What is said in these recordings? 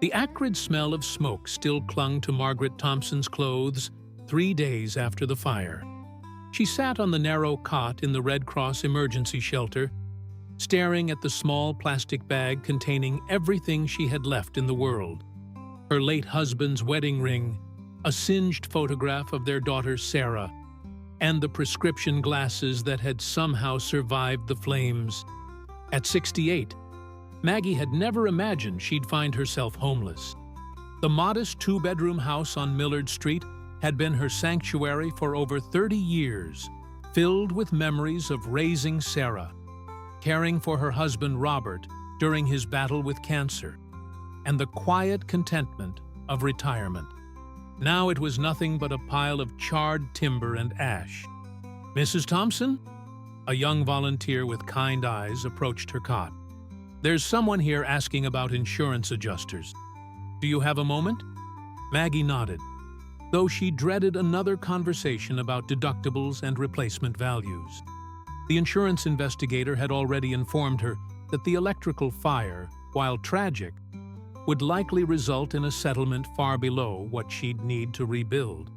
The acrid smell of smoke still clung to Margaret Thompson's clothes 3 days after the fire. She sat on the narrow cot in the Red Cross emergency shelter, staring at the small plastic bag containing everything she had left in the world. Her late husband's wedding ring, a singed photograph of their daughter Sarah, and the prescription glasses that had somehow survived the flames. At 68, Maggie had never imagined she'd find herself homeless. The modest 2-bedroom house on Millard Street had been her sanctuary for over 30 years, filled with memories of raising Sarah, caring for her husband Robert during his battle with cancer, and the quiet contentment of retirement. Now it was nothing but a pile of charred timber and ash. "Mrs. Thompson?" A young volunteer with kind eyes approached her cot. "There's someone here asking about insurance adjusters. Do you have a moment?" Maggie nodded, though she dreaded another conversation about deductibles and replacement values. The insurance investigator had already informed her that the electrical fire, while tragic, would likely result in a settlement far below what she'd need to rebuild.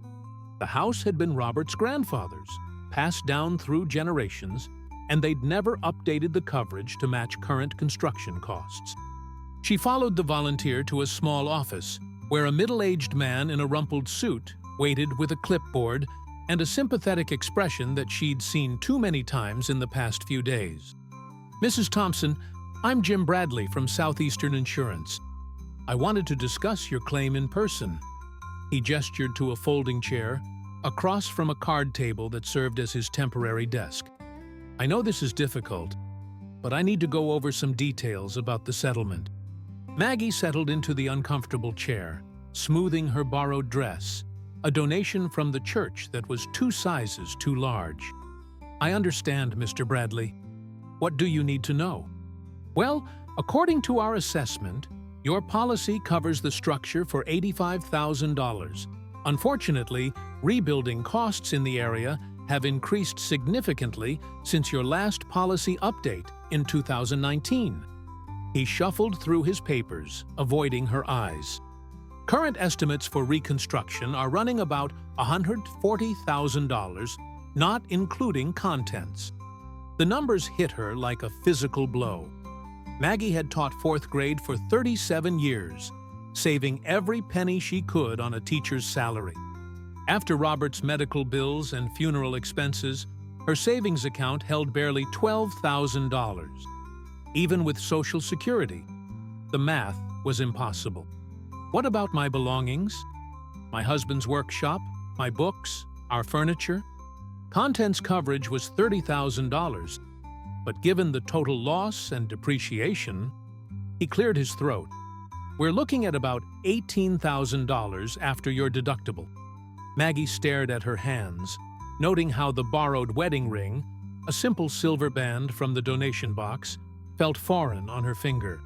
The house had been Robert's grandfather's, passed down through generations, and they'd never updated the coverage to match current construction costs. She followed the volunteer to a small office, where a middle-aged man in a rumpled suit waited with a clipboard and a sympathetic expression that she'd seen too many times in the past few days. "Mrs. Thompson, I'm Jim Bradley from Southeastern Insurance. I wanted to discuss your claim in person." He gestured to a folding chair across from a card table that served as his temporary desk. "I know this is difficult, but I need to go over some details about the settlement." Maggie settled into the uncomfortable chair, smoothing her borrowed dress, a donation from the church that was 2 sizes too large. "I understand, Mr. Bradley. What do you need to know?" "Well, according to our assessment, your policy covers the structure for $85,000. Unfortunately, rebuilding costs in the area have increased significantly since your last policy update in 2019. He shuffled through his papers, avoiding her eyes. "Current estimates for reconstruction are running about $140,000, not including contents." The numbers hit her like a physical blow. Maggie had taught 4th grade for 37 years, saving every penny she could on a teacher's salary. After Robert's medical bills and funeral expenses, her savings account held barely $12,000. Even with Social Security, the math was impossible. "What about my belongings? My husband's workshop, my books, our furniture?" Contents coverage was $30,000, but given the total loss and depreciation, he cleared his throat. "We're looking at about $18,000 after your deductible." Maggie stared at her hands, noting how the borrowed wedding ring, a simple silver band from the donation box, felt foreign on her finger.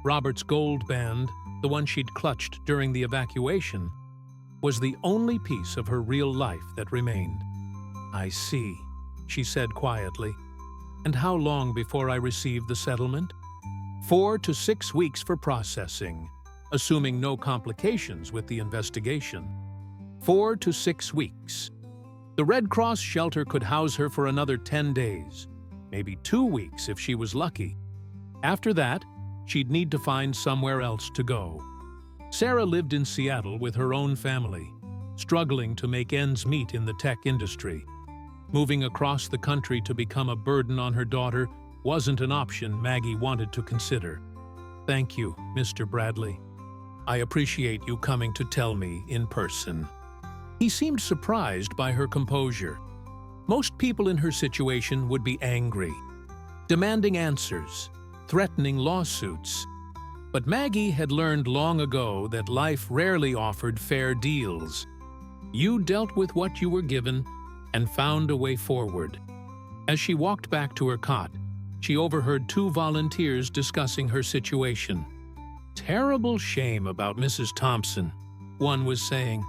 Robert's gold band, the one she'd clutched during the evacuation, was the only piece of her real life that remained. "I see," she said quietly. "And how long before I receive the settlement?" 4 to 6 weeks for processing, assuming no complications with the investigation. 4 to 6 weeks. The Red Cross shelter could house her for another 10 days, maybe 2 weeks if she was lucky. After that, she'd need to find somewhere else to go. Sarah lived in Seattle with her own family, struggling to make ends meet in the tech industry. Moving across the country to become a burden on her daughter wasn't an option Maggie wanted to consider. "Thank you, Mr. Bradley. I appreciate you coming to tell me in person." He seemed surprised by her composure. Most people in her situation would be angry, demanding answers, threatening lawsuits. But Maggie had learned long ago that life rarely offered fair deals. You dealt with what you were given and found a way forward. As she walked back to her cot, she overheard 2 volunteers discussing her situation. "Terrible shame about Mrs. Thompson," one was saying.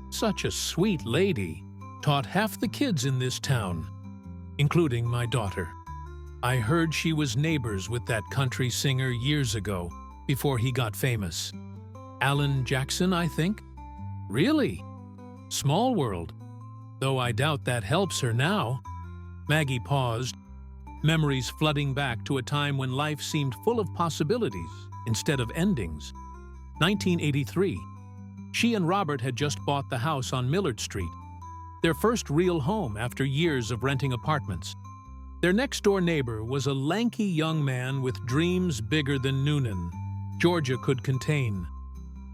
"Such a sweet lady, taught half the kids in this town, including my daughter. I heard she was neighbors with that country singer years ago, before he got famous." Alan Jackson, I think. Really? Small world. Though I doubt that helps her now. Maggie paused, memories flooding back to a time when life seemed full of possibilities instead of endings. 1983. She and Robert had just bought the house on Millard Street, their first real home after years of renting apartments. Their next-door neighbor was a lanky young man with dreams bigger than Noonan, Georgia could contain.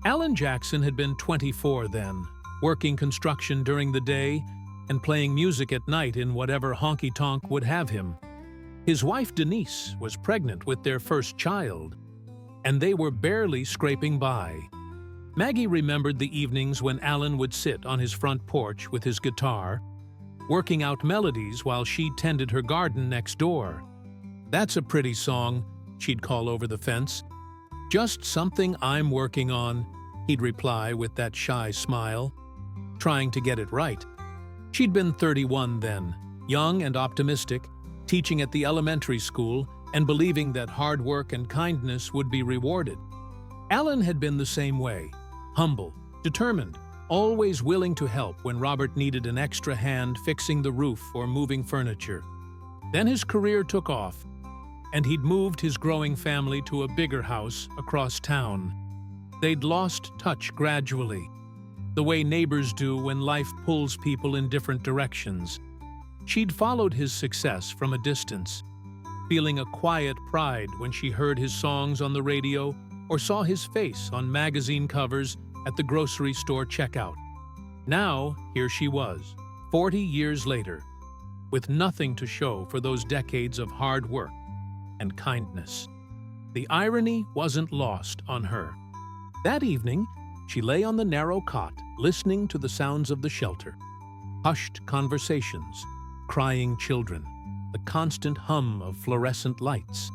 Alan Jackson had been 24 then, working construction during the day and playing music at night in whatever honky-tonk would have him. His wife Denise was pregnant with their first child, and they were barely scraping by. Maggie remembered the evenings when Alan would sit on his front porch with his guitar, working out melodies while she tended her garden next door. "That's a pretty song," she'd call over the fence. "Just something I'm working on," he'd reply with that shy smile, trying to get it right. She'd been 31 then, young and optimistic, teaching at the elementary school and believing that hard work and kindness would be rewarded. Alan had been the same way, humble, determined, always willing to help when Robert needed an extra hand fixing the roof or moving furniture. Then his career took off, and he'd moved his growing family to a bigger house across town. They'd lost touch gradually, the way neighbors do when life pulls people in different directions. She'd followed his success from a distance, feeling a quiet pride when she heard his songs on the radio or saw his face on magazine covers at the grocery store checkout. Now, here she was, 40 years later, with nothing to show for those decades of hard work and kindness. The irony wasn't lost on her. That evening, she lay on the narrow cot, listening to the sounds of the shelter. Hushed conversations, crying children, the constant hum of fluorescent lights.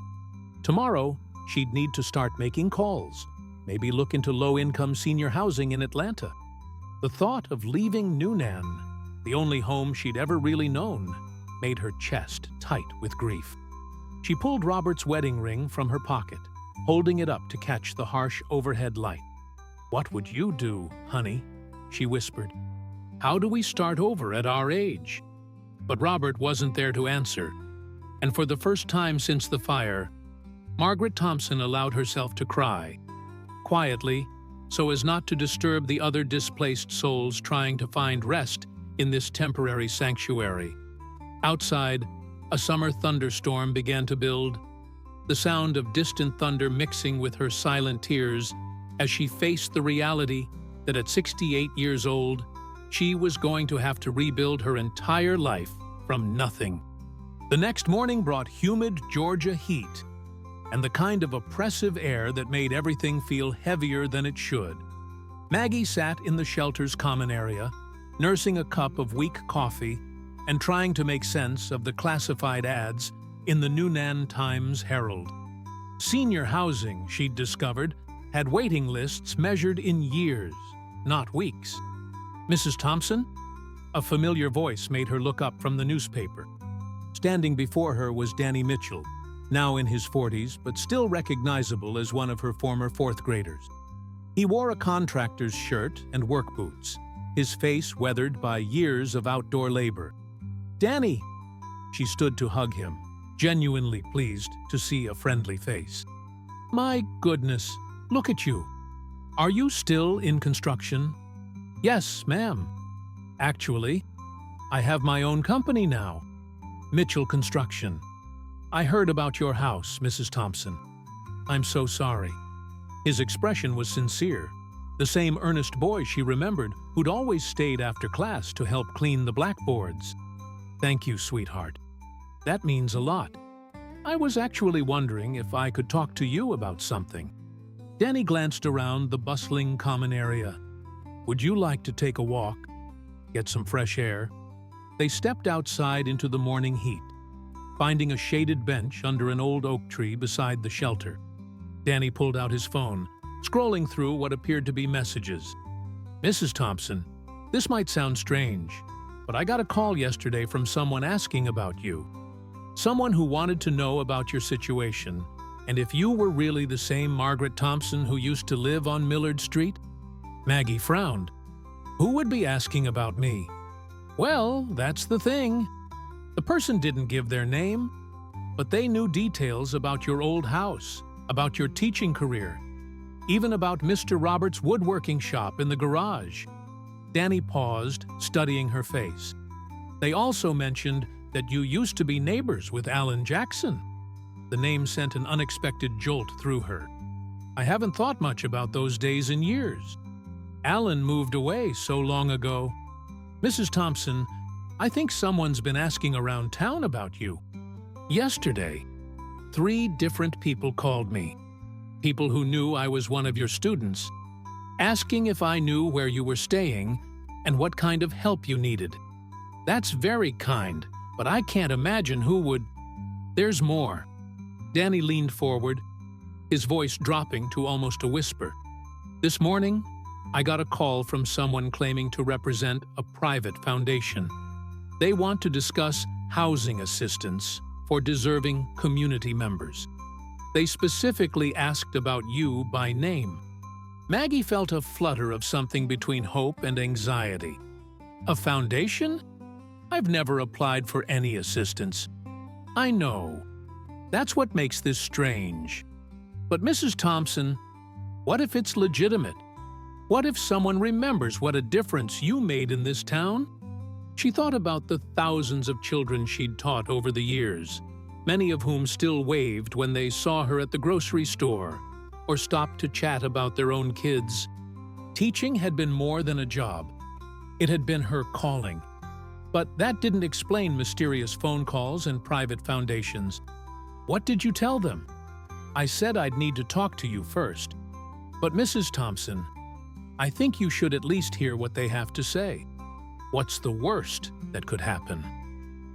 Tomorrow, she'd need to start making calls, maybe look into low-income senior housing in Atlanta. The thought of leaving Noonan, the only home she'd ever really known, made her chest tight with grief. She pulled Robert's wedding ring from her pocket, holding it up to catch the harsh overhead light. "What would you do, honey?" she whispered. "How do we start over at our age?" But Robert wasn't there to answer, and for the first time since the fire, Margaret Thompson allowed herself to cry, quietly, so as not to disturb the other displaced souls trying to find rest in this temporary sanctuary. Outside, a summer thunderstorm began to build, the sound of distant thunder mixing with her silent tears as she faced the reality that at 68 years old, she was going to have to rebuild her entire life from nothing. The next morning brought humid Georgia heat and the kind of oppressive air that made everything feel heavier than it should. Maggie sat in the shelter's common area, nursing a cup of weak coffee and trying to make sense of the classified ads in the Noonan Times-Herald. Senior housing, she'd discovered, had waiting lists measured in years, not weeks. "Mrs. Thompson?" A familiar voice made her look up from the newspaper. Standing before her was Danny Mitchell, now in his 40s but still recognizable as one of her former fourth graders. He wore a contractor's shirt and work boots, his face weathered by years of outdoor labor. "Danny!" She stood to hug him, genuinely pleased to see a friendly face. "My goodness, look at you. Are you still in construction?" "Yes, ma'am. Actually, I have my own company now, Mitchell Construction. I heard about your house, Mrs. Thompson. I'm so sorry." His expression was sincere, the same earnest boy she remembered who'd always stayed after class to help clean the blackboards. "Thank you, sweetheart. That means a lot. I was actually wondering if I could talk to you about something." Danny glanced around the bustling common area. "Would you like to take a walk? Get some fresh air?" They stepped outside into the morning heat, finding a shaded bench under an old oak tree beside the shelter. Danny pulled out his phone, scrolling through what appeared to be messages. "Mrs. Thompson, this might sound strange, but I got a call yesterday from someone asking about you. Someone who wanted to know about your situation And if you were really the same Margaret Thompson who used to live on Millard Street? Maggie frowned. Who would be asking about me? Well, that's the thing. The person didn't give their name, but they knew details about your old house, about your teaching career, even about Mr. Roberts' woodworking shop in the garage. Danny paused, studying her face. They also mentioned that you used to be neighbors with Alan Jackson. The name sent an unexpected jolt through her. I haven't thought much about those days in years. Alan moved away so long ago. Mrs. Thompson, I think someone's been asking around town about you. Yesterday, 3 different people called me. People who knew I was one of your students, asking if I knew where you were staying and what kind of help you needed. That's very kind, but I can't imagine who would. There's more. Danny leaned forward, his voice dropping to almost a whisper. This morning, I got a call from someone claiming to represent a private foundation. They want to discuss housing assistance for deserving community members. They specifically asked about you by name. Maggie felt a flutter of something between hope and anxiety. A foundation? I've never applied for any assistance. I know. That's what makes this strange. But Mrs. Thompson, what if it's legitimate? What if someone remembers what a difference you made in this town? She thought about the thousands of children she'd taught over the years, many of whom still waved when they saw her at the grocery store or stopped to chat about their own kids. Teaching had been more than a job. It had been her calling. But that didn't explain mysterious phone calls and private foundations. What did you tell them? I said I'd need to talk to you first. But Mrs. Thompson, I think you should at least hear what they have to say. What's the worst that could happen?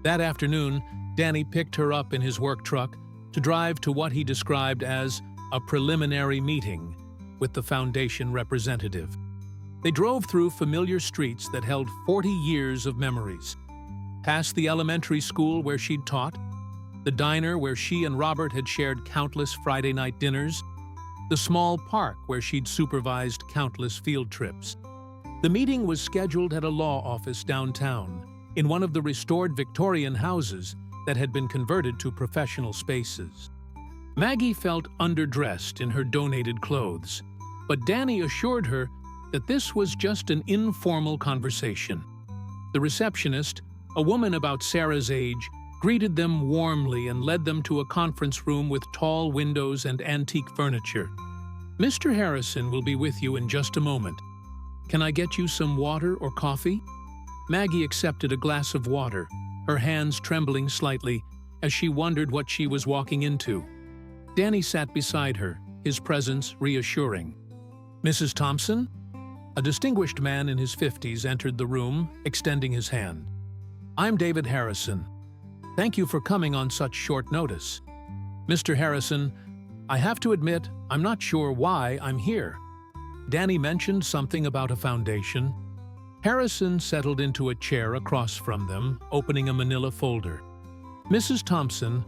That afternoon, Danny picked her up in his work truck to drive to what he described as a preliminary meeting with the foundation representative. They drove through familiar streets that held 40 years of memories. Past the elementary school where she'd taught, the diner where she and Robert had shared countless Friday night dinners, the small park where she'd supervised countless field trips. The meeting was scheduled at a law office downtown, in one of the restored Victorian houses that had been converted to professional spaces. Maggie felt underdressed in her donated clothes, but Danny assured her that this was just an informal conversation. The receptionist, a woman about Sarah's age, greeted them warmly and led them to a conference room with tall windows and antique furniture. Mr. Harrison will be with you in just a moment. Can I get you some water or coffee? Maggie accepted a glass of water, her hands trembling slightly as she wondered what she was walking into. Danny sat beside her, his presence reassuring. Mrs. Thompson? A distinguished man in his 50s entered the room, extending his hand. I'm David Harrison. Thank you for coming on such short notice. Mr. Harrison, I have to admit, I'm not sure why I'm here. Danny mentioned something about a foundation. Harrison settled into a chair across from them, opening a manila folder. Mrs. Thompson,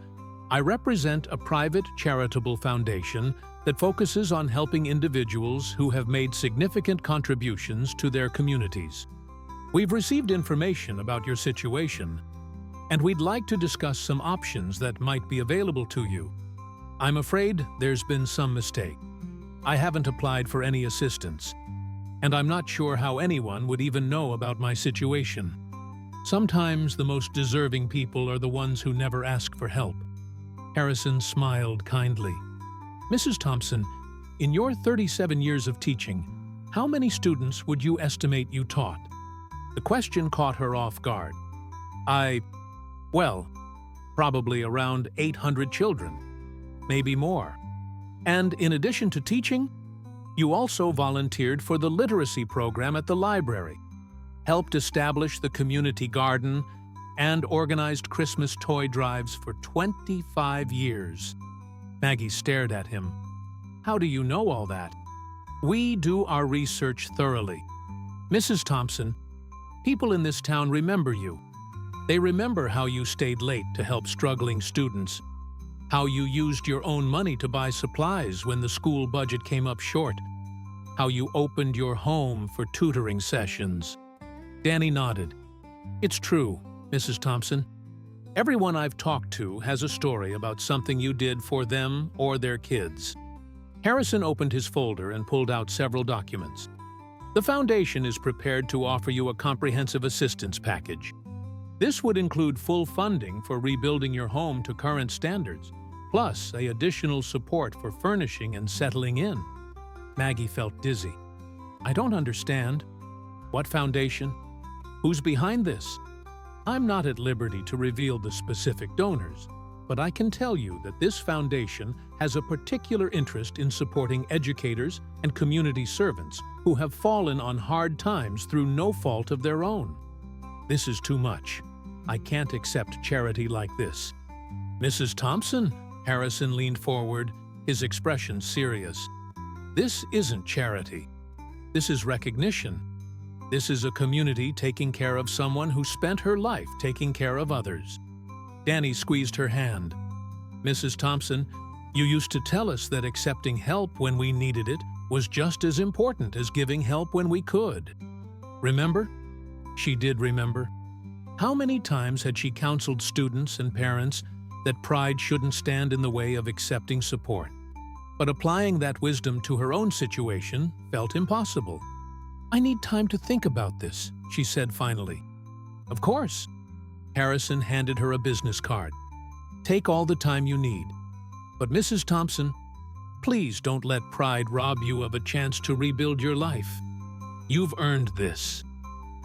I represent a private charitable foundation that focuses on helping individuals who have made significant contributions to their communities. We've received information about your situation, and we'd like to discuss some options that might be available to you. I'm afraid there's been some mistake. I haven't applied for any assistance, and I'm not sure how anyone would even know about my situation. Sometimes the most deserving people are the ones who never ask for help. Harrison smiled kindly. Mrs. Thompson, in your 37 years of teaching, how many students would you estimate you taught? The question caught her off guard. Probably around 800 children, maybe more. And in addition to teaching, you also volunteered for the literacy program at the library, helped establish the community garden, and organized Christmas toy drives for 25 years. Maggie stared at him. How do you know all that? We do our research thoroughly. Mrs. Thompson, people in this town remember you. They remember how you stayed late to help struggling students, How you used your own money to buy supplies when the school budget came up short. How you opened your home for tutoring sessions. Danny nodded. It's true, Mrs. Thompson. Everyone I've talked to has a story about something you did for them or their kids. Harrison opened his folder and pulled out several documents. The foundation is prepared to offer you a comprehensive assistance package. This would include full funding for rebuilding your home to current standards, plus additional support for furnishing and settling in. Maggie felt dizzy. I don't understand. What foundation? Who's behind this? I'm not at liberty to reveal the specific donors, but I can tell you that this foundation has a particular interest in supporting educators and community servants who have fallen on hard times through no fault of their own. This is too much. I can't accept charity like this. Mrs. Thompson, Harrison leaned forward, his expression serious. This isn't charity. This is recognition. This is a community taking care of someone who spent her life taking care of others. Danny squeezed her hand. Mrs. Thompson, you used to tell us that accepting help when we needed it was just as important as giving help when we could. Remember? She did remember. How many times had she counseled students and parents that pride shouldn't stand in the way of accepting support? But applying that wisdom to her own situation felt impossible. I need time to think about this, she said finally. Of course. Harrison handed her a business card. Take all the time you need. But Mrs. Thompson, please don't let pride rob you of a chance to rebuild your life. You've earned this.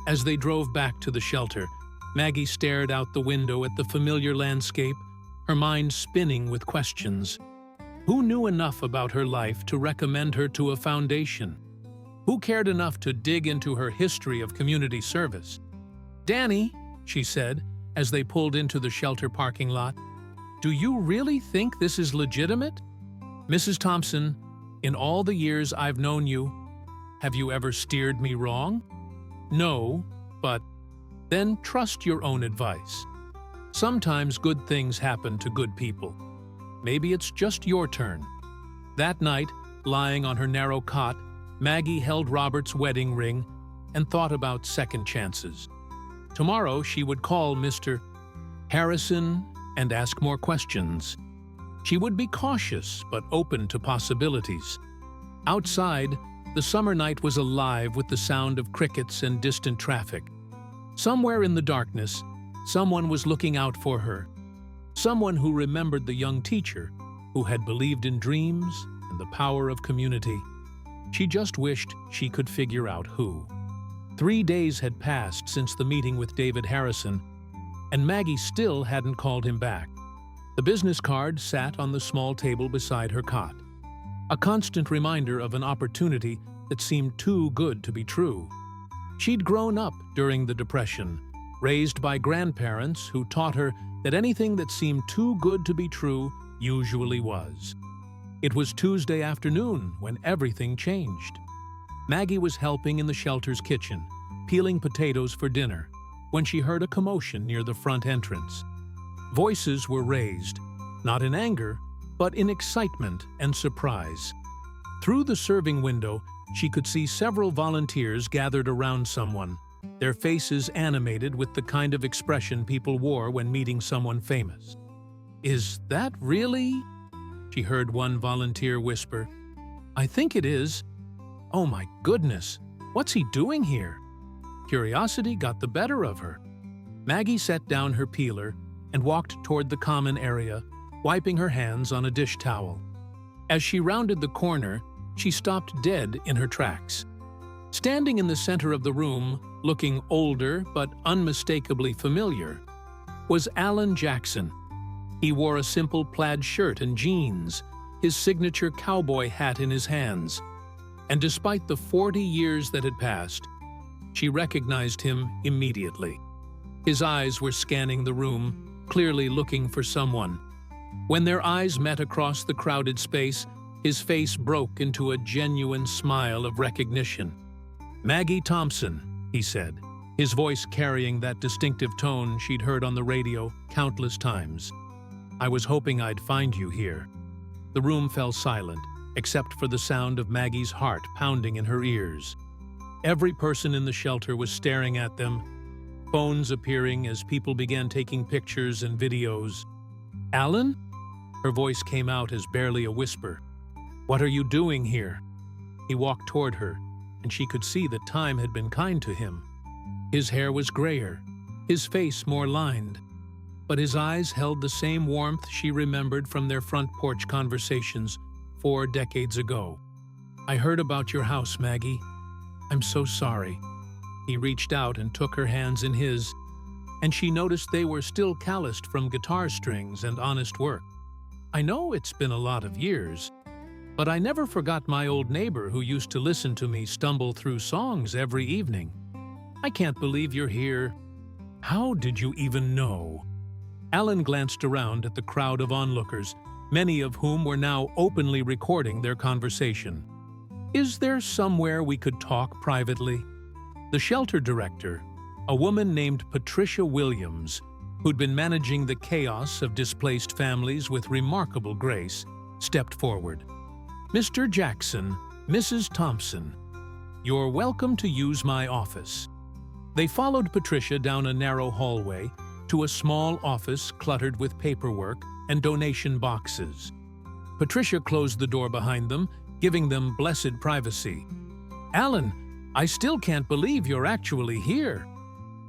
As they drove back to the shelter, Maggie stared out the window at the familiar landscape, her mind spinning with questions. Who knew enough about her life to recommend her to a foundation? Who cared enough to dig into her history of community service? Danny, she said, as they pulled into the shelter parking lot, do you really think this is legitimate? Mrs. Thompson, in all the years I've known you, have you ever steered me wrong? No, but then trust your own advice. Sometimes good things happen to good people. Maybe it's just your turn. That night, lying on her narrow cot, Maggie held Robert's wedding ring and thought about second chances. Tomorrow she would call Mr. Harrison and ask more questions. She would be cautious but open to possibilities. Outside, the summer night was alive with the sound of crickets and distant traffic. Somewhere in the darkness, someone was looking out for her. Someone who remembered the young teacher who had believed in dreams and the power of community. She just wished she could figure out who. 3 days had passed since the meeting with David Harrison, and Maggie still hadn't called him back. The business card sat on the small table beside her cot, a constant reminder of an opportunity that seemed too good to be true. She'd grown up during the Depression, raised by grandparents who taught her that anything that seemed too good to be true usually was. It was Tuesday afternoon when everything changed. Maggie was helping in the shelter's kitchen, peeling potatoes for dinner, when she heard a commotion near the front entrance. Voices were raised, not in anger, but in excitement and surprise. Through the serving window, she could see several volunteers gathered around someone, their faces animated with the kind of expression people wore when meeting someone famous. "Is that really?" she heard one volunteer whisper. "I think it is. Oh my goodness, what's he doing here?" Curiosity got the better of her. Maggie set down her peeler and walked toward the common area, wiping her hands on a dish towel. As she rounded the corner, she stopped dead in her tracks. Standing in the center of the room, looking older but unmistakably familiar, was Alan Jackson. He wore a simple plaid shirt and jeans, his signature cowboy hat in his hands. And despite the 40 years that had passed, she recognized him immediately. His eyes were scanning the room, clearly looking for someone. When their eyes met across the crowded space, his face broke into a genuine smile of recognition. "Maggie Thompson," he said, his voice carrying that distinctive tone she'd heard on the radio countless times. I was hoping I'd find you here." The room fell silent, except for the sound of Maggie's heart pounding in her ears. Every person in the shelter was staring at them, phones appearing as people began taking pictures and videos. "Alan?" Her voice came out as barely a whisper. "What are you doing here?" He walked toward her, and she could see that time had been kind to him. His hair was grayer, his face more lined, but his eyes held the same warmth she remembered from their front porch conversations 4 decades ago. "I heard about your house, Maggie. I'm so sorry." He reached out and took her hands in his, and she noticed they were still calloused from guitar strings and honest work. "I know it's been a lot of years, but I never forgot my old neighbor who used to listen to me stumble through songs every evening. I can't believe you're here. How did you even know?" Alan glanced around at the crowd of onlookers, many of whom were now openly recording their conversation. "Is there somewhere we could talk privately?" The shelter director, a woman named Patricia Williams, who'd been managing the chaos of displaced families with remarkable grace, stepped forward. "Mr. Jackson, Mrs. Thompson, you're welcome to use my office." They followed Patricia down a narrow hallway to a small office cluttered with paperwork and donation boxes. Patricia closed the door behind them, giving them blessed privacy. "Alan, I still can't believe you're actually here."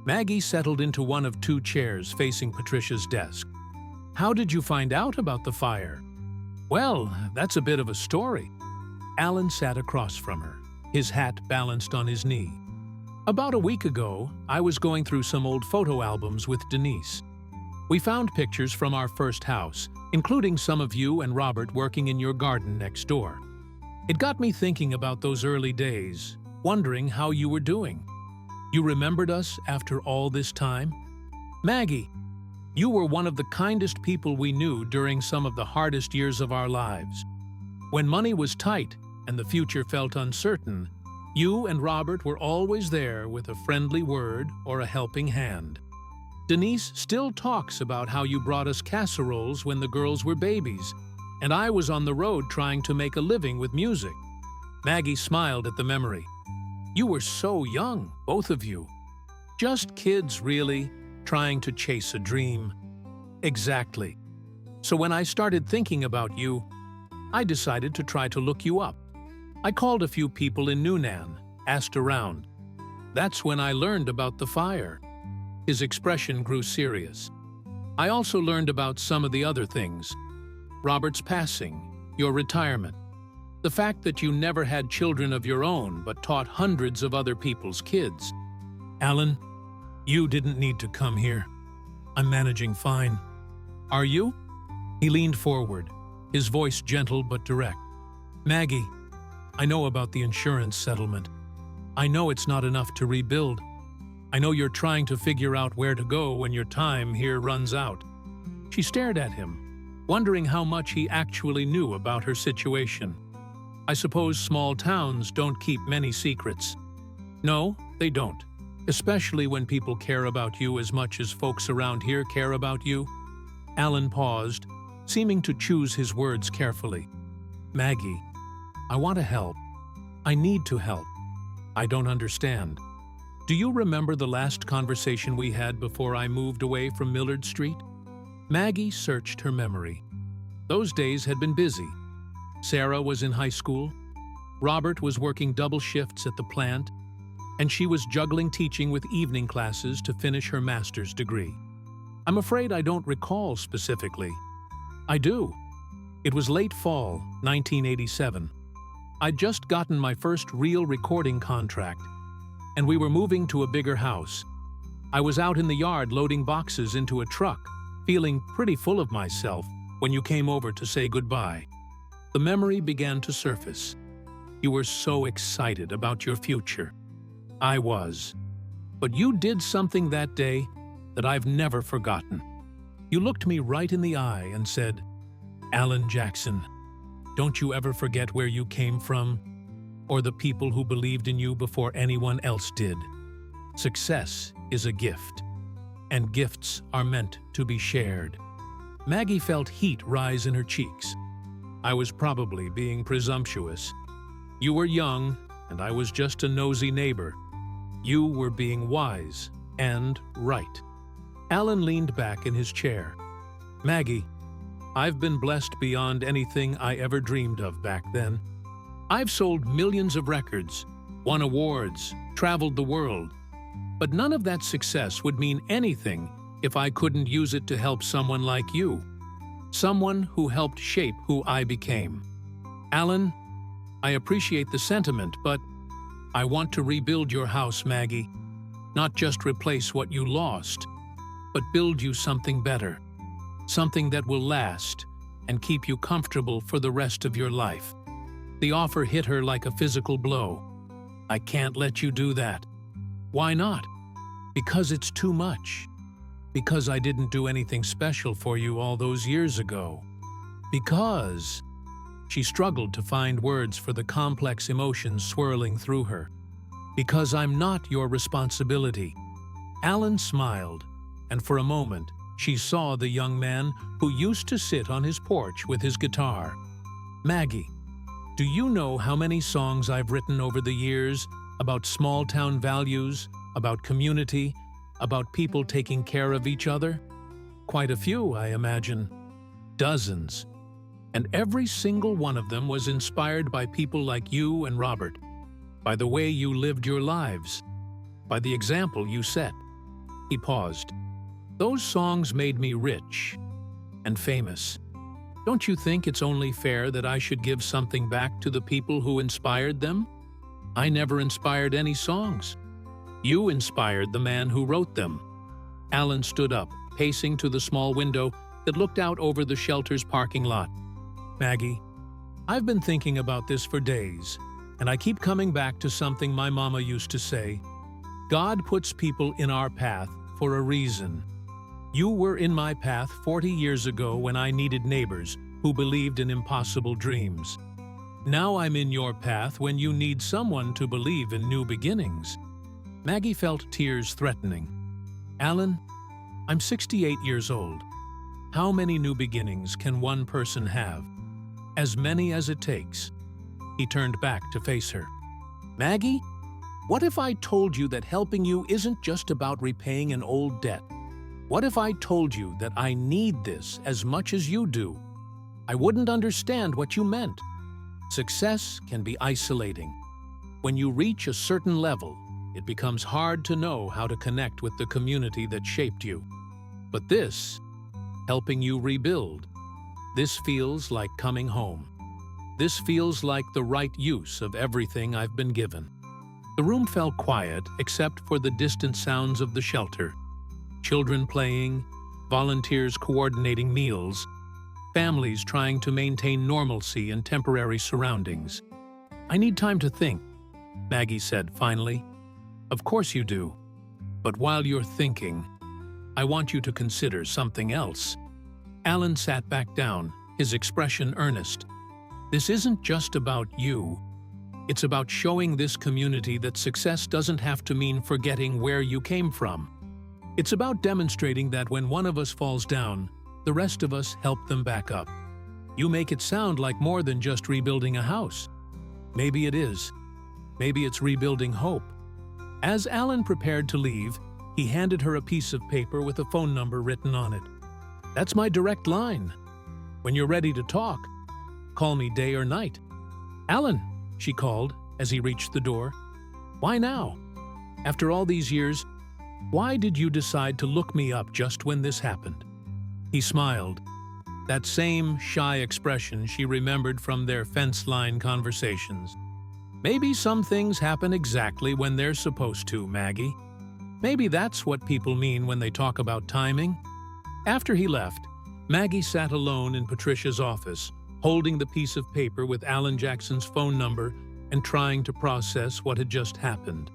Maggie settled into one of 2 chairs facing Patricia's desk. "How did you find out about the fire?" "Well, that's a bit of a story." Alan sat across from her, his hat balanced on his knee. "About a week ago, I was going through some old photo albums with Denise. We found pictures from our first house, including some of you and Robert working in your garden next door. It got me thinking about those early days, wondering how you were doing. You remembered us after all this time? Maggie, you were one of the kindest people we knew during some of the hardest years of our lives. When money was tight and the future felt uncertain, you and Robert were always there with a friendly word or a helping hand. Denise still talks about how you brought us casseroles when the girls were babies, and I was on the road trying to make a living with music." Maggie smiled at the memory. "You were so young, both of you. Just kids, really, trying to chase a dream." "Exactly. So when I started thinking about you, I decided to try to look you up. I called a few people in Newnan, asked around. That's when I learned about the fire." His expression grew serious. "I also learned about some of the other things. Robert's passing, your retirement, the fact that you never had children of your own but taught hundreds of other people's kids. Alan, you didn't need to come here. I'm managing fine." "Are you?" He leaned forward, his voice gentle but direct. "Maggie, I know about the insurance settlement. I know it's not enough to rebuild. I know you're trying to figure out where to go when your time here runs out." She stared at him, wondering how much he actually knew about her situation. "I suppose small towns don't keep many secrets." "No, they don't, especially when people care about you as much as folks around here care about you." Alan paused, seeming to choose his words carefully. "Maggie, I want to help. I need to help. I don't understand. Do you remember the last conversation we had before I moved away from Millard Street?" Maggie searched her memory. Those days had been busy. Sarah was in high school, Robert was working double shifts at the plant, and she was juggling teaching with evening classes to finish her master's degree. "I'm afraid I don't recall specifically." "I do. It was late fall, 1987. I'd just gotten my first real recording contract, and we were moving to a bigger house. I was out in the yard loading boxes into a truck, feeling pretty full of myself when you came over to say goodbye." The memory began to surface. "You were so excited about your future." "I was. But you did something that day that I've never forgotten. You looked me right in the eye and said, 'Alan Jackson, don't you ever forget where you came from, or the people who believed in you before anyone else did. Success is a gift, and gifts are meant to be shared.'" Maggie felt heat rise in her cheeks. I was probably being presumptuous. You were young, and I was just a nosy neighbor. You were being wise and right. Alan leaned back in his chair. Maggie, I've been blessed beyond anything I ever dreamed of back then. I've sold millions of records, won awards, traveled the world. But none of that success would mean anything if I couldn't use it to help someone like you. Someone who helped shape who I became. Alan, I appreciate the sentiment, but I want to rebuild your house, Maggie. Not just replace what you lost, but build you something better. Something that will last and keep you comfortable for the rest of your life. The offer hit her like a physical blow. I can't let you do that. Why not? Because it's too much. Because I didn't do anything special for you all those years ago. Because... She struggled to find words for the complex emotions swirling through her. Because I'm not your responsibility. Alan smiled, and for a moment, she saw the young man who used to sit on his porch with his guitar. Maggie, do you know how many songs I've written over the years about small-town values, about community, about people taking care of each other? Quite a few, I imagine. Dozens. And every single one of them was inspired by people like you and Robert, by the way you lived your lives, by the example you set. He paused. Those songs made me rich and famous. Don't you think it's only fair that I should give something back to the people who inspired them? I never inspired any songs. You inspired the man who wrote them. Alan stood up, pacing to the small window that looked out over the shelter's parking lot. Maggie, I've been thinking about this for days, and I keep coming back to something my mama used to say. God puts people in our path for a reason. You were in my path 40 years ago when I needed neighbors who believed in impossible dreams. Now I'm in your path when you need someone to believe in new beginnings. Maggie felt tears threatening. Alan, I'm 68 years old. How many new beginnings can one person have? As many as it takes. He turned back to face her. Maggie, what if I told you that helping you isn't just about repaying an old debt? What if I told you that I need this as much as you do? I wouldn't understand what you meant. Success can be isolating. When you reach a certain level, it becomes hard to know how to connect with the community that shaped you. But this, helping you rebuild, this feels like coming home. This feels like the right use of everything I've been given. The room fell quiet except for the distant sounds of the shelter. Children playing, volunteers coordinating meals, families trying to maintain normalcy in temporary surroundings. I need time to think, Maggie said finally. Of course you do. But while you're thinking, I want you to consider something else. Alan sat back down, his expression earnest. This isn't just about you. It's about showing this community that success doesn't have to mean forgetting where you came from. It's about demonstrating that when one of us falls down, the rest of us help them back up. You make it sound like more than just rebuilding a house. Maybe it is. Maybe it's rebuilding hope. As Alan prepared to leave, he handed her a piece of paper with a phone number written on it. That's my direct line. When you're ready to talk, call me day or night. Alan, she called as he reached the door. Why now? After all these years, why did you decide to look me up just when this happened? He smiled. That same shy expression she remembered from their fence line conversations. Maybe some things happen exactly when they're supposed to, Maggie. Maybe that's what people mean when they talk about timing. After he left, Maggie sat alone in Patricia's office, holding the piece of paper with Alan Jackson's phone number and trying to process what had just happened.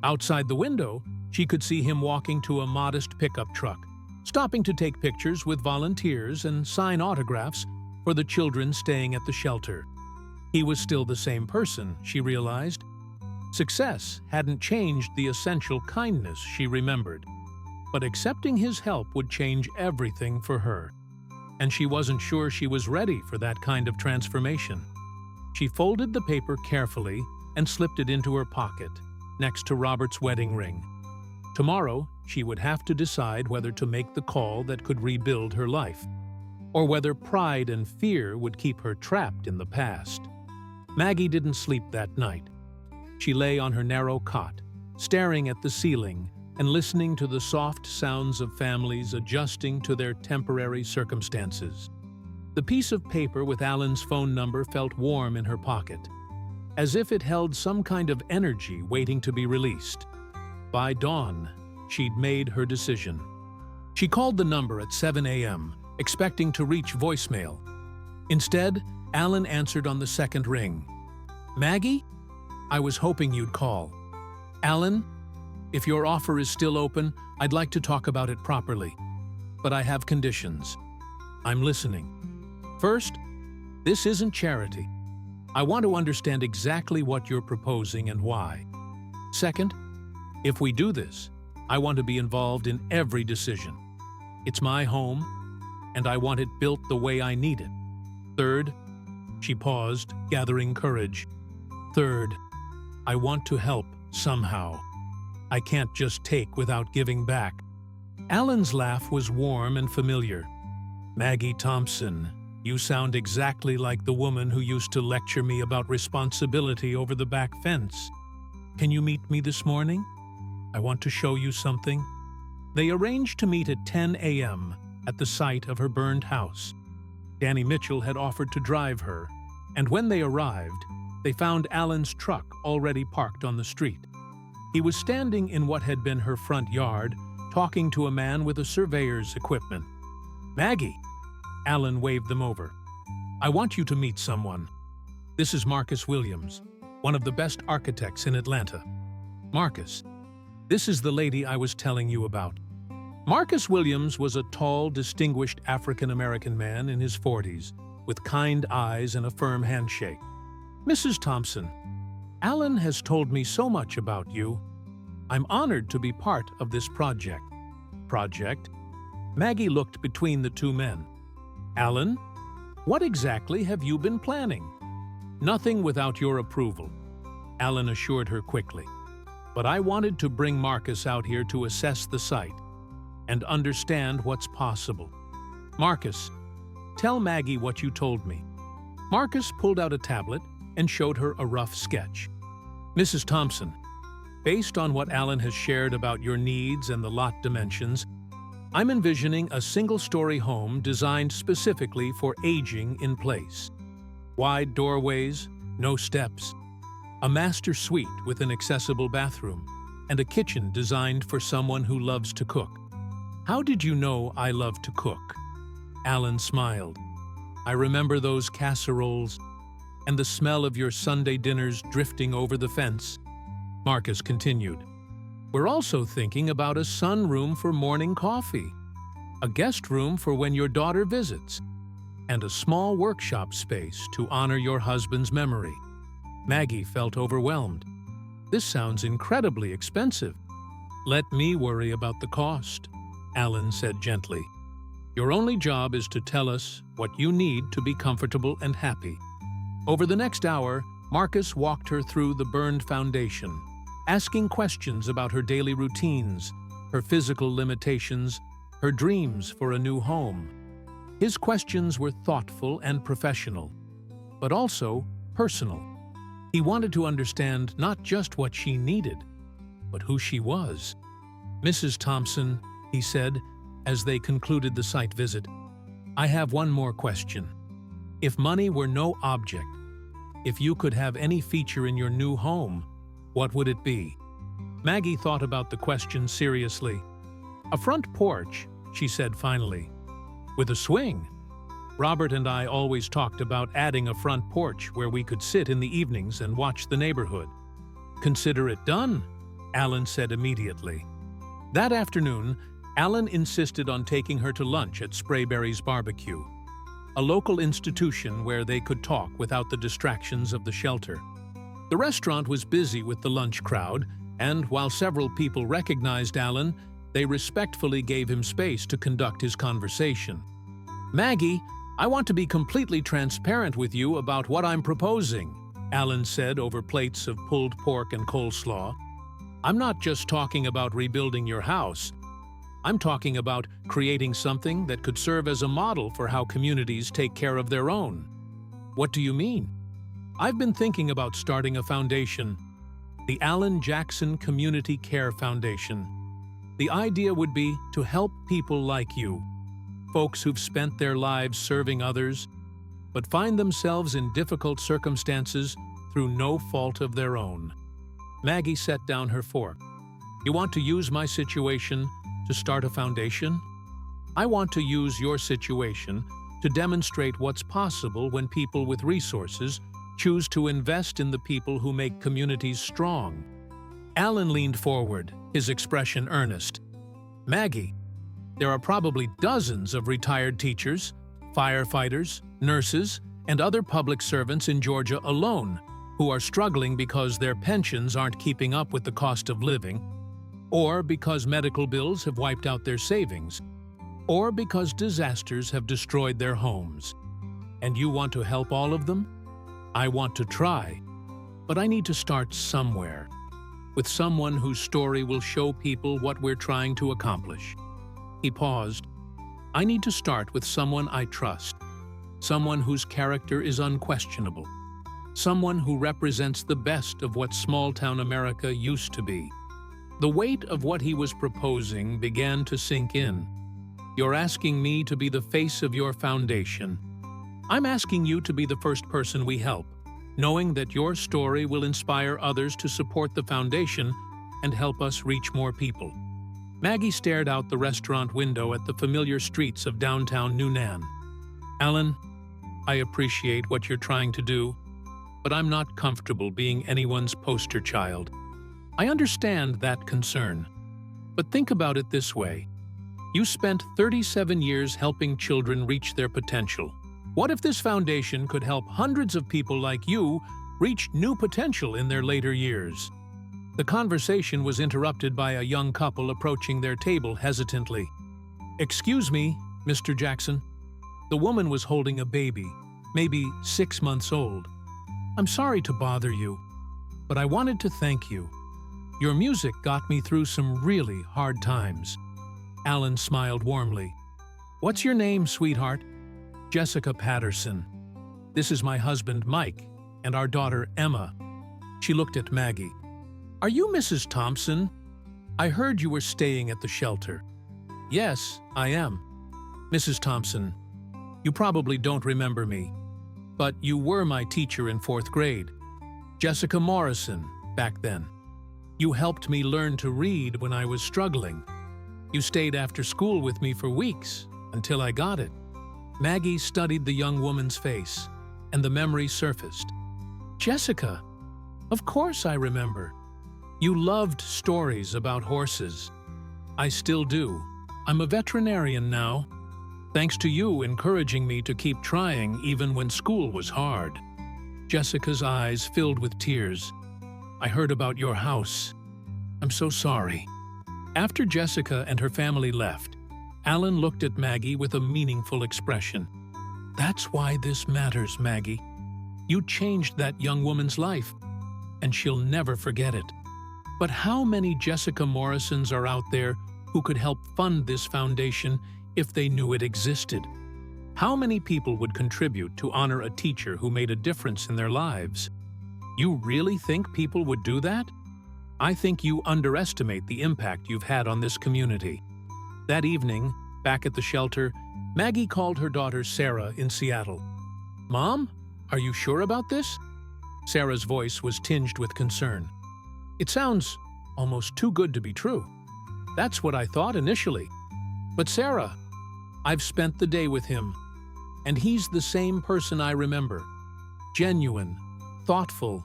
Outside the window, she could see him walking to a modest pickup truck, stopping to take pictures with volunteers and sign autographs for the children staying at the shelter. He was still the same person, she realized. Success hadn't changed the essential kindness she remembered, but accepting his help would change everything for her. and she wasn't sure she was ready for that kind of transformation. She folded the paper carefully and slipped it into her pocket, next to Robert's wedding ring. Tomorrow, she would have to decide whether to make the call that could rebuild her life, or whether pride and fear would keep her trapped in the past. Maggie didn't sleep that night. She lay on her narrow cot, staring at the ceiling and listening to the soft sounds of families adjusting to their temporary circumstances. The piece of paper with Alan's phone number felt warm in her pocket, as if it held some kind of energy waiting to be released. By dawn, she'd made her decision. She called the number at 7 a.m., expecting to reach voicemail. Instead, Alan answered on the second ring. "Maggie? I was hoping you'd call." "Alan, if your offer is still open, I'd like to talk about it properly. But I have conditions." "I'm listening." "First, this isn't charity. I want to understand exactly what you're proposing and why. Second, if we do this, I want to be involved in every decision. It's my home, and I want it built the way I need it. Third," she paused, gathering courage. "Third, I want to help somehow. I can't just take without giving back." Alan's laugh was warm and familiar. "Maggie Thompson, you sound exactly like the woman who used to lecture me about responsibility over the back fence. Can you meet me this morning? I want to show you something." They arranged to meet at 10 a.m. at the site of her burned house. Danny Mitchell had offered to drive her, and when they arrived, they found Alan's truck already parked on the street. He was standing in what had been her front yard, talking to a man with a surveyor's equipment. "Maggie!" Alan waved them over. "I want you to meet someone. This is Marcus Williams, one of the best architects in Atlanta." "Marcus, this is the lady I was telling you about." Marcus Williams was a tall, distinguished African-American man in his 40s, with kind eyes and a firm handshake. "Mrs. Thompson, Alan has told me so much about you. I'm honored to be part of this project." "Project?" Maggie looked between the two men. "Alan, what exactly have you been planning?" "Nothing without your approval," Alan assured her quickly. "But I wanted to bring Marcus out here to assess the site and understand what's possible. Marcus, tell Maggie what you told me." Marcus pulled out a tablet and showed her a rough sketch. "Mrs. Thompson, based on what Alan has shared about your needs and the lot dimensions, I'm envisioning a single-story home designed specifically for aging in place. Wide doorways, no steps, a master suite with an accessible bathroom, and a kitchen designed for someone who loves to cook." "How did you know I love to cook?" Alan smiled. "I remember those casseroles and the smell of your Sunday dinners drifting over the fence." Marcus continued. "We're also thinking about a sunroom for morning coffee, a guest room for when your daughter visits, and a small workshop space to honor your husband's memory." Maggie felt overwhelmed. "This sounds incredibly expensive." "Let me worry about the cost," Alan said gently. "Your only job is to tell us what you need to be comfortable and happy." Over the next hour, Marcus walked her through the burned foundation, asking questions about her daily routines, her physical limitations, her dreams for a new home. His questions were thoughtful and professional, but also personal. He wanted to understand not just what she needed, but who she was. "Mrs. Thompson," he said, as they concluded the site visit, "I have one more question. If money were no object, if you could have any feature in your new home, what would it be?" Maggie thought about the question seriously. "A front porch," she said finally. "With a swing. Robert and I always talked about adding a front porch where we could sit in the evenings and watch the neighborhood." "Consider it done," Alan said immediately. That afternoon, Alan insisted on taking her to lunch at Sprayberry's Barbecue, a local institution where they could talk without the distractions of the shelter. The restaurant was busy with the lunch crowd, and while several people recognized Alan, they respectfully gave him space to conduct his conversation. Maggie, I want to be completely transparent with you about what I'm proposing, Alan said over plates of pulled pork and coleslaw. I'm not just talking about rebuilding your house. I'm talking about creating something that could serve as a model for how communities take care of their own. What do you mean? I've been thinking about starting a foundation, the Alan Jackson Community Care Foundation. The idea would be to help people like you, folks who've spent their lives serving others, but find themselves in difficult circumstances through no fault of their own. Maggie set down her fork. You want to use my situation to start a foundation? I want to use your situation to demonstrate what's possible when people with resources choose to invest in the people who make communities strong. Alan leaned forward, his expression earnest. Maggie, there are probably dozens of retired teachers, firefighters, nurses, and other public servants in Georgia alone who are struggling because their pensions aren't keeping up with the cost of living, or because medical bills have wiped out their savings, or because disasters have destroyed their homes. And you want to help all of them? I want to try, but I need to start somewhere, with someone whose story will show people what we're trying to accomplish. He paused. I need to start with someone I trust, someone whose character is unquestionable, someone who represents the best of what small-town America used to be. The weight of what he was proposing began to sink in. You're asking me to be the face of your foundation. I'm asking you to be the first person we help, knowing that your story will inspire others to support the foundation and help us reach more people. Maggie stared out the restaurant window at the familiar streets of downtown Newnan. Alan, I appreciate what you're trying to do, but I'm not comfortable being anyone's poster child. I understand that concern, but think about it this way. You spent 37 years helping children reach their potential. What if this foundation could help hundreds of people like you reach new potential in their later years? The conversation was interrupted by a young couple approaching their table hesitantly. Excuse me, Mr. Jackson. The woman was holding a baby, maybe 6 months old. I'm sorry to bother you, but I wanted to thank you. Your music got me through some really hard times. Alan smiled warmly. What's your name, sweetheart? Jessica Patterson. This is my husband, Mike, and our daughter, Emma. She looked at Maggie. Are you Mrs. Thompson? I heard you were staying at the shelter. Yes, I am. Mrs. Thompson, you probably don't remember me, but you were my teacher in 4th grade. Jessica Morrison, back then. You helped me learn to read when I was struggling. You stayed after school with me for weeks, until I got it. Maggie studied the young woman's face, and the memory surfaced. Jessica, of course I remember. You loved stories about horses. I still do. I'm a veterinarian now. Thanks to you encouraging me to keep trying even when school was hard. Jessica's eyes filled with tears. I heard about your house. I'm so sorry. After Jessica and her family left, Alan looked at Maggie with a meaningful expression. That's why this matters, Maggie. You changed that young woman's life, and she'll never forget it. But how many Jessica Morrisons are out there who could help fund this foundation if they knew it existed? How many people would contribute to honor a teacher who made a difference in their lives? You really think people would do that? I think you underestimate the impact you've had on this community. That evening, back at the shelter, Maggie called her daughter Sarah in Seattle. Mom, are you sure about this? Sarah's voice was tinged with concern. It sounds almost too good to be true. That's what I thought initially. But Sarah, I've spent the day with him, and he's the same person I remember. Genuine, thoughtful,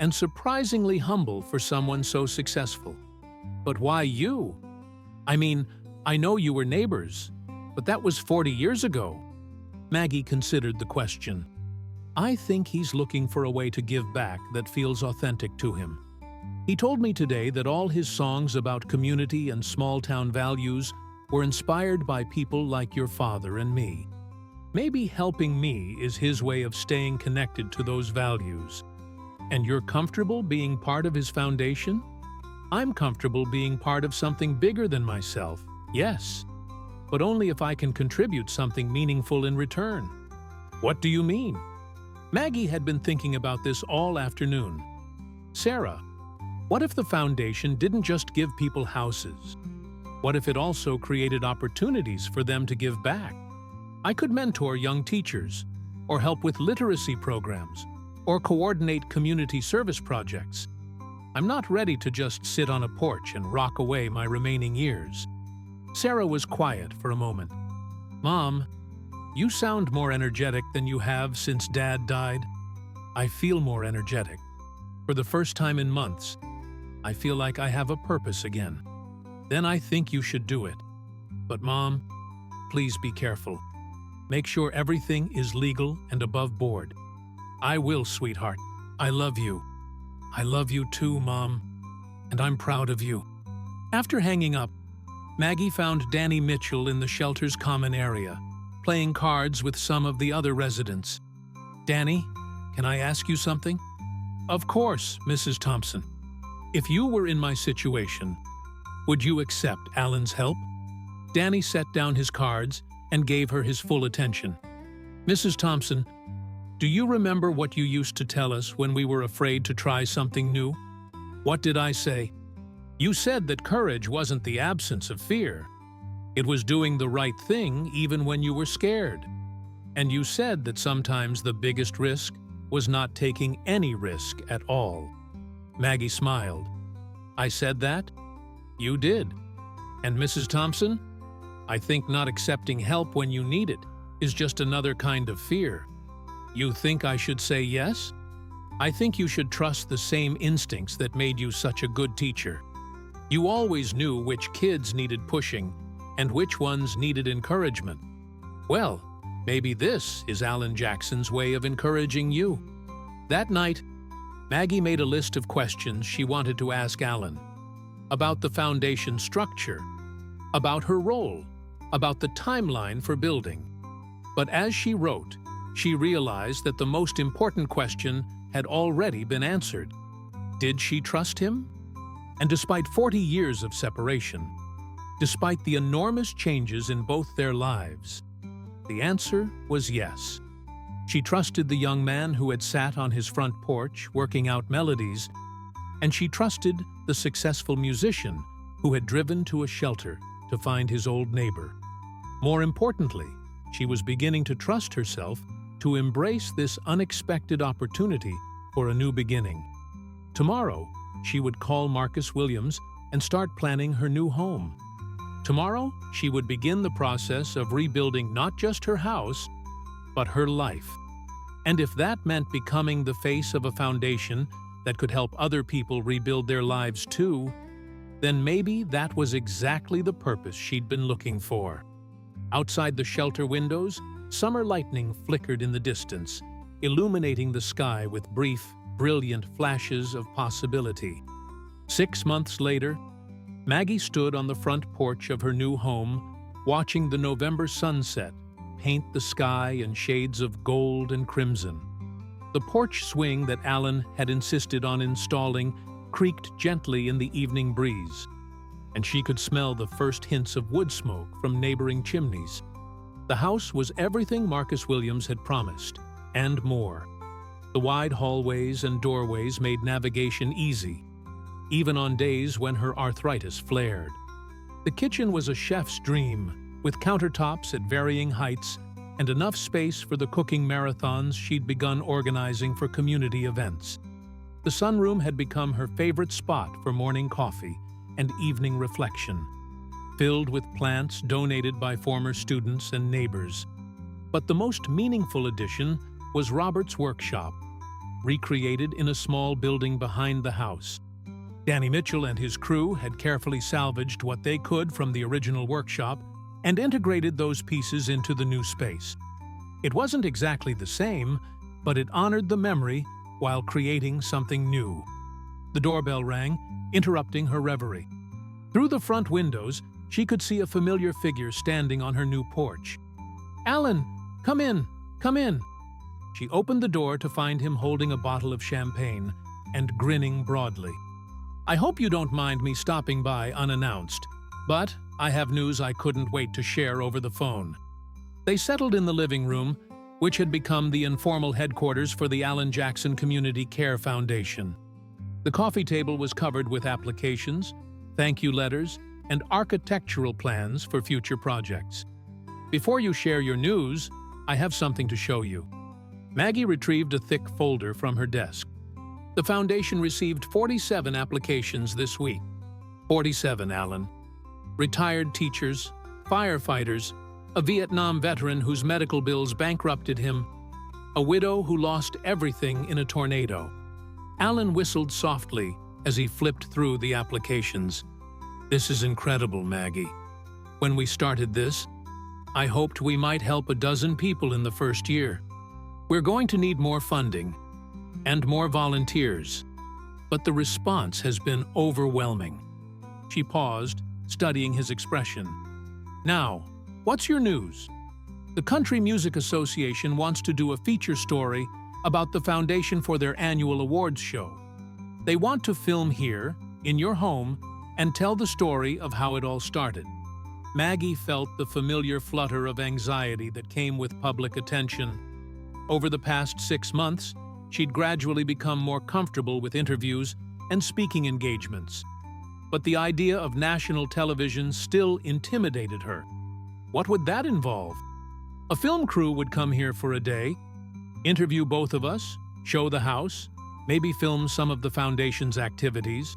and surprisingly humble for someone so successful. But why you? I mean, I know you were neighbors, but that was 40 years ago. Maggie considered the question. I think he's looking for a way to give back that feels authentic to him. He told me today that all his songs about community and small-town values were inspired by people like your father and me. Maybe helping me is his way of staying connected to those values. And you're comfortable being part of his foundation? I'm comfortable being part of something bigger than myself, yes, but only if I can contribute something meaningful in return. What do you mean? Maggie had been thinking about this all afternoon. Sarah, what if the foundation didn't just give people houses? What if it also created opportunities for them to give back? I could mentor young teachers, or help with literacy programs, or coordinate community service projects. I'm not ready to just sit on a porch and rock away my remaining years. Sarah was quiet for a moment. Mom, you sound more energetic than you have since Dad died. I feel more energetic. For the first time in months, I feel like I have a purpose again. Then I think you should do it. But Mom, please be careful. Make sure everything is legal and above board. I will, sweetheart. I love you. I love you too, Mom. And I'm proud of you. After hanging up, Maggie found Danny Mitchell in the shelter's common area, playing cards with some of the other residents. Danny, can I ask you something? Of course, Mrs. Thompson. If you were in my situation, would you accept Alan's help? Danny set down his cards and gave her his full attention. Mrs. Thompson, do you remember what you used to tell us when we were afraid to try something new? What did I say? You said that courage wasn't the absence of fear. It was doing the right thing even when you were scared. And you said that sometimes the biggest risk was not taking any risk at all. Maggie smiled. I said that? You did. And Mrs. Thompson, I think not accepting help when you need it is just another kind of fear. You think I should say yes? I think you should trust the same instincts that made you such a good teacher. You always knew which kids needed pushing and which ones needed encouragement. Well, maybe this is Alan Jackson's way of encouraging you. That night, Maggie made a list of questions she wanted to ask Alan. About the foundation structure, about her role, about the timeline for building. But as she wrote, she realized that the most important question had already been answered. Did she trust him? And despite 40 years of separation, despite the enormous changes in both their lives, the answer was yes. She trusted the young man who had sat on his front porch working out melodies, and she trusted the successful musician who had driven to a shelter to find his old neighbor. More importantly, she was beginning to trust herself to embrace this unexpected opportunity for a new beginning. Tomorrow, she would call Marcus Williams and start planning her new home. Tomorrow, she would begin the process of rebuilding not just her house, but her life. And if that meant becoming the face of a foundation that could help other people rebuild their lives too, then maybe that was exactly the purpose she'd been looking for. Outside the shelter windows, summer lightning flickered in the distance, illuminating the sky with brief, brilliant flashes of possibility. 6 months later, Maggie stood on the front porch of her new home, watching the November sunset paint the sky in shades of gold and crimson. The porch swing that Alan had insisted on installing creaked gently in the evening breeze, and she could smell the first hints of wood smoke from neighboring chimneys. The house was everything Marcus Williams had promised, and more. The wide hallways and doorways made navigation easy, even on days when her arthritis flared. The kitchen was a chef's dream, with countertops at varying heights and enough space for the cooking marathons she'd begun organizing for community events. The sunroom had become her favorite spot for morning coffee and evening reflection, filled with plants donated by former students and neighbors. But the most meaningful addition was Robert's workshop, recreated in a small building behind the house. Danny Mitchell and his crew had carefully salvaged what they could from the original workshop and integrated those pieces into the new space. It wasn't exactly the same, but it honored the memory while creating something new. The doorbell rang, interrupting her reverie. Through the front windows, she could see a familiar figure standing on her new porch. "Alan, Come in, come in." She opened the door to find him holding a bottle of champagne and grinning broadly. "I hope you don't mind me stopping by unannounced, but I have news I couldn't wait to share over the phone." They settled in the living room, which had become the informal headquarters for the Alan Jackson Community Care Foundation. The coffee table was covered with applications, thank you letters, and architectural plans for future projects. "Before you share your news, I have something to show you." Maggie retrieved a thick folder from her desk. The foundation received 47 applications this week. 47, Alan. Retired teachers, firefighters, a Vietnam veteran whose medical bills bankrupted him, a widow who lost everything in a tornado. Alan whistled softly as he flipped through the applications. "This is incredible, Maggie. When we started this, I hoped we might help a dozen people in the first year. We're going to need more funding and more volunteers, but the response has been overwhelming." She paused, studying his expression. "Now, what's your news?" "The Country Music Association wants to do a feature story about the foundation for their annual awards show. They want to film here, in your home, and tell the story of how it all started." Maggie felt the familiar flutter of anxiety that came with public attention. Over the past 6 months, she'd gradually become more comfortable with interviews and speaking engagements. But the idea of national television still intimidated her. What would that involve? A film crew would come here for a day, interview both of us, show the house, maybe film some of the foundation's activities.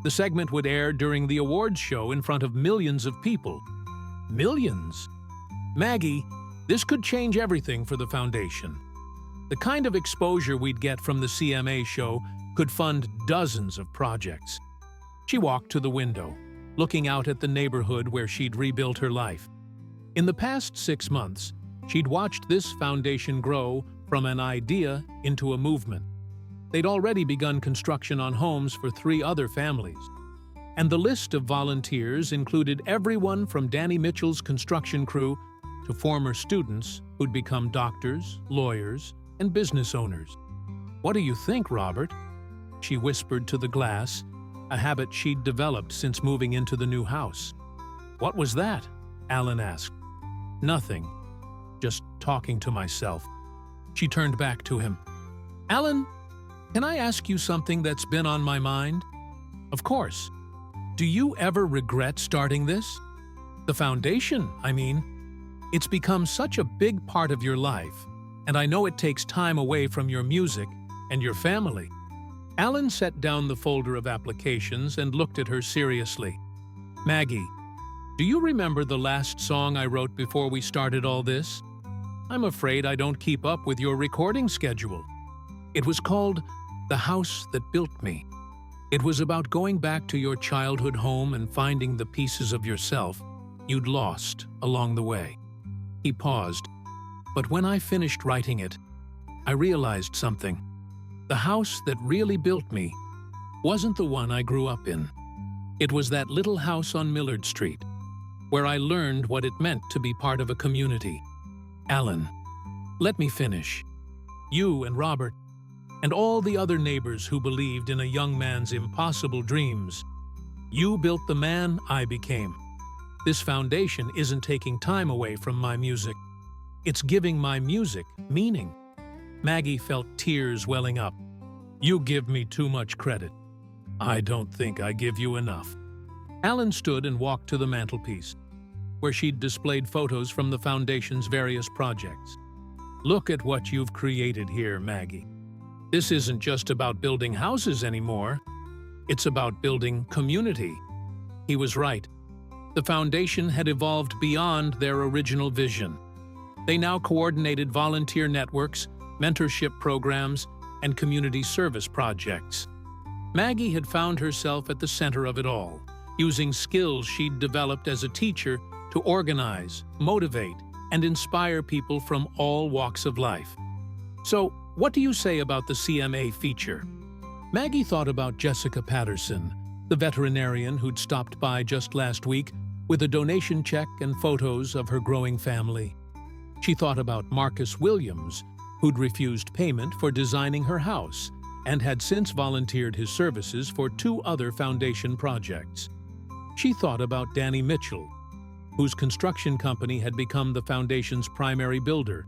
The segment would air during the awards show in front of millions of people. Millions! "Maggie, this could change everything for the foundation. The kind of exposure we'd get from the CMA show could fund dozens of projects." She walked to the window, looking out at the neighborhood where she'd rebuilt her life. In the past 6 months, she'd watched this foundation grow from an idea into a movement. They'd already begun construction on homes for 3 other families. And the list of volunteers included everyone from Danny Mitchell's construction crew to former students who'd become doctors, lawyers, and business owners. "What do you think, Robert?" she whispered to the glass, a habit she'd developed since moving into the new house. "What was that?" Alan asked. "Nothing. Just talking to myself." She turned back to him. "Alan, can I ask you something that's been on my mind?" "Of course. Do you ever regret starting this? The foundation, I mean. It's become such a big part of your life, and I know it takes time away from your music and your family." Alan set down the folder of applications and looked at her seriously. "Maggie, do you remember the last song I wrote before we started all this? I'm afraid I don't keep up with your recording schedule. It was called The House That Built Me. It was about going back to your childhood home and finding the pieces of yourself you'd lost along the way." He paused, but when I finished writing it, I realized something. The house that really built me wasn't the one I grew up in. It was that little house on Millard Street, where I learned what it meant to be part of a community. Alan, let me finish. You and Robert, and all the other neighbors who believed in a young man's impossible dreams, you built the man I became. This foundation isn't taking time away from my music. It's giving my music meaning. Maggie felt tears welling up. You give me too much credit. I don't think I give you enough. Alan stood and walked to the mantelpiece, where she'd displayed photos from the foundation's various projects. Look at what you've created here, Maggie. This isn't just about building houses anymore. It's about building community. He was right. The foundation had evolved beyond their original vision. They now coordinated volunteer networks, mentorship programs, and community service projects. Maggie had found herself at the center of it all, using skills she'd developed as a teacher to organize, motivate, and inspire people from all walks of life. So, what do you say about the CMA feature? Maggie thought about Jessica Patterson, the veterinarian who'd stopped by just last week with a donation check and photos of her growing family. She thought about Marcus Williams, who'd refused payment for designing her house and had since volunteered his services for 2 other foundation projects. She thought about Danny Mitchell, whose construction company had become the foundation's primary builder,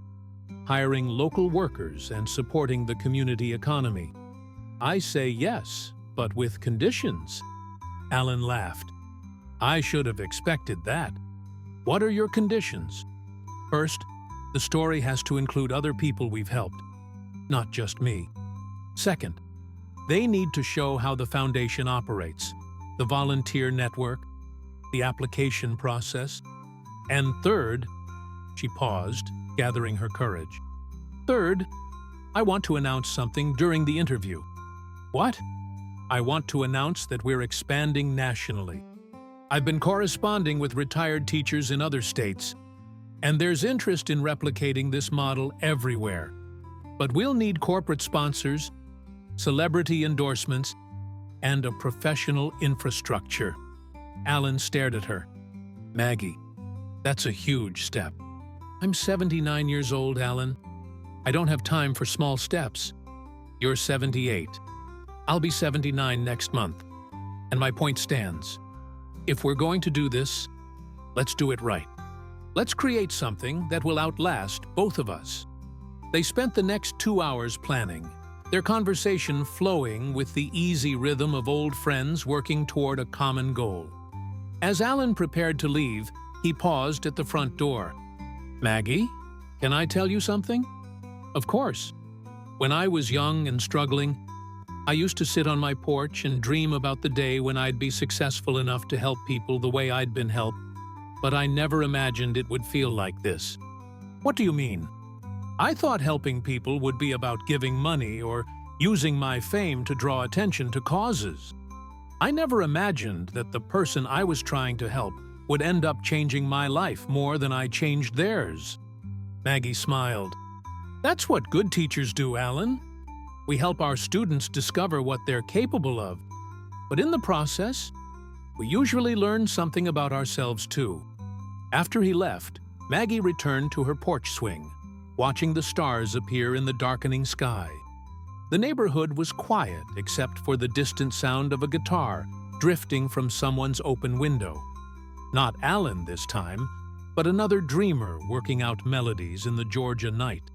hiring local workers and supporting the community economy. "I say yes, but with conditions." Alan laughed. "I should have expected that. What are your conditions?" "First, the story has to include other people we've helped, not just me. Second, they need to show how the foundation operates, the volunteer network, the application process. And third," she paused, gathering her courage. "Third, I want to announce something during the interview." "What?" "I want to announce that we're expanding nationally. I've been corresponding with retired teachers in other states, and there's interest in replicating this model everywhere. But we'll need corporate sponsors, celebrity endorsements, and a professional infrastructure." Alan stared at her. "Maggie, that's a huge step." "I'm 79 years old, Alan. I don't have time for small steps." "You're 78. I'll be 79 next month. And my point stands. If we're going to do this, let's do it right. Let's create something that will outlast both of us." They spent the next 2 hours planning, their conversation flowing with the easy rhythm of old friends working toward a common goal. As Alan prepared to leave, he paused at the front door. "Maggie, can I tell you something?" "Of course. When I was young and struggling, I used to sit on my porch and dream about the day when I'd be successful enough to help people the way I'd been helped, but I never imagined it would feel like this." "What do you mean?" "I thought helping people would be about giving money or using my fame to draw attention to causes. I never imagined that the person I was trying to help would end up changing my life more than I changed theirs." Maggie smiled. "That's what good teachers do, Alan. We help our students discover what they're capable of. But in the process, we usually learn something about ourselves too." After he left, Maggie returned to her porch swing, watching the stars appear in the darkening sky. The neighborhood was quiet except for the distant sound of a guitar drifting from someone's open window. Not Alan this time, but another dreamer working out melodies in the Georgia night.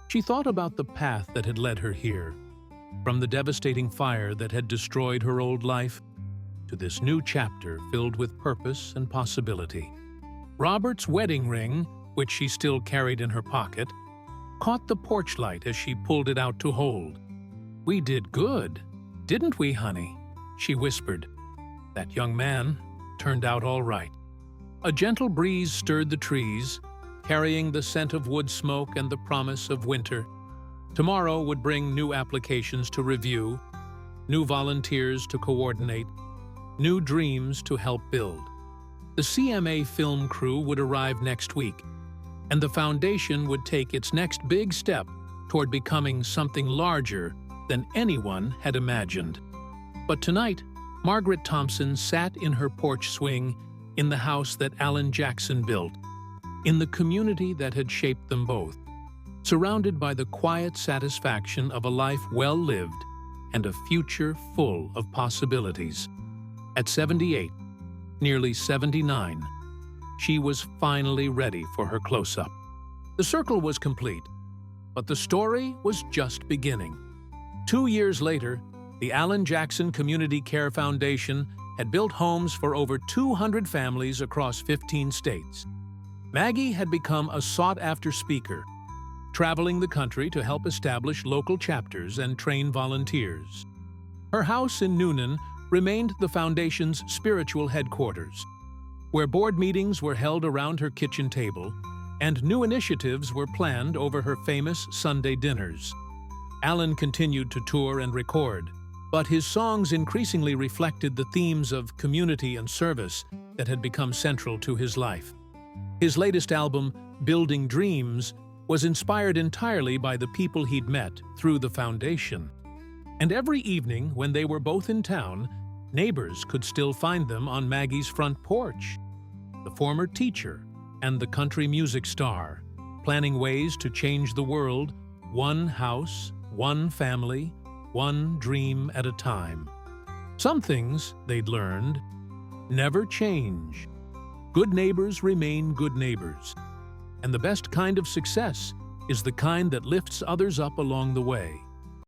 She thought about the path that had led her here, from the devastating fire that had destroyed her old life to this new chapter filled with purpose and possibility. Robert's wedding ring, which she still carried in her pocket, caught the porch light as she pulled it out to hold. "We did good, didn't we, honey?" she whispered. That young man turned out all right. A gentle breeze stirred the trees, carrying the scent of wood smoke and the promise of winter. Tomorrow would bring new applications to review, new volunteers to coordinate, new dreams to help build. The CMA film crew would arrive next week, and the foundation would take its next big step toward becoming something larger than anyone had imagined. But tonight, Margaret Thompson sat in her porch swing in the house that Alan Jackson built, in the community that had shaped them both, surrounded by the quiet satisfaction of a life well lived and a future full of possibilities. At 78, nearly 79, she was finally ready for her close-up. The circle was complete, but the story was just beginning. 2 years later, the Alan Jackson Community Care Foundation had built homes for over 200 families across 15 states. Maggie had become a sought-after speaker, traveling the country to help establish local chapters and train volunteers. Her house in Noonan remained the foundation's spiritual headquarters, where board meetings were held around her kitchen table and new initiatives were planned over her famous Sunday dinners. Alan continued to tour and record, but his songs increasingly reflected the themes of community and service that had become central to his life. His latest album, Building Dreams, was inspired entirely by the people he'd met through the foundation. And every evening, when they were both in town, neighbors could still find them on Maggie's front porch. The former teacher and the country music star, planning ways to change the world, one house, one family, one dream at a time. Some things, they'd learned, never change. Good neighbors remain good neighbors, and the best kind of success is the kind that lifts others up along the way.